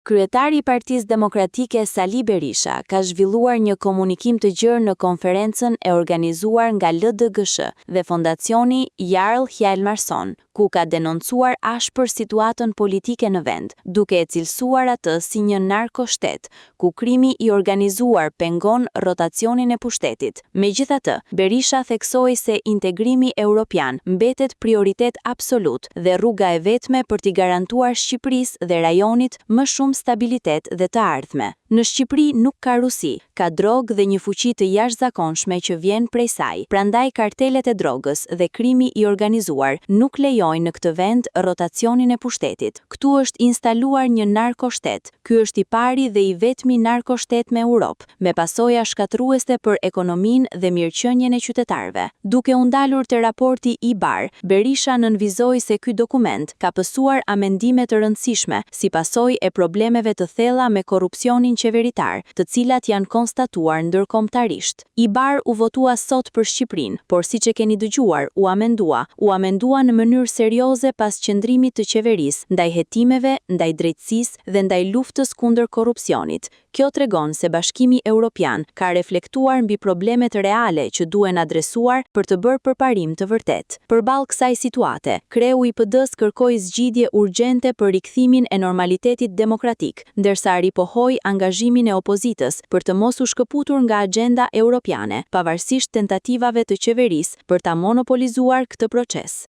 Kryetari i Partisë Demokratike Sali Berisha ka zhvilluar një komunikim të gjerë në konferencën e organizuar nga LDGSH dhe Fondacioni Jarl Hjalmarsson, ku ka denoncuar ashpër situatën politike në vend, duke e cilësuar atë si një narkoshtet, ku krimi i organizuar pengon rotacionin e pushtetit. Megjithatë, Berisha theksoi se integrimi evropian mbetet prioritet absolut dhe rruga e vetme për t'i garantuar Shqipërisë dhe rajonit më shumë stabilitet dhe të ardhme. Në Shqipëri nuk ka Rusi, ka drogë dhe një fuqi të jashtëzakonshme që vjen prej saj. Prandaj kartelet e drogës dhe krimi i organizuar nuk lejojnë në këtë vend rotacionin e pushtetit. Ktu është instaluar një narkoshtet. Ky është i pari dhe i vetmi narkoshtet me Europë, me pasoja shkatërruese për ekonominë dhe mirëqenien e qytetarëve. Duke u ndalur te raporti i bar, Berisha nënvizoi se ky dokument ka pësuar amendime të rëndësishme si pasojë e problemeve të thella me korrupsionin qeveritar, të cilat janë konstatuar ndërkombëtarisht. I bar u votua sot për Shqipërinë, por siç e keni dëgjuar, u amendua në mënyrë serioze pas qëndrimit të qeverisë ndaj hetimeve, ndaj drejtësisë dhe ndaj luftës kundër korrupsionit. Kjo tregon se Bashkimi Evropian ka reflektuar mbi problemet reale që duhen adresuar për të bërë përparim të vërtet. Përballë kësaj situate, kreu i PD-s kërkoi zgjidhje urgjente për rikthimin e normalitetit demokratik, ndërsa ripohoi angazhimin e opozitës për të mos u shkëputur nga agenda europiane, pavarësisht tentativave të qeverisë për ta monopolizuar këtë proces.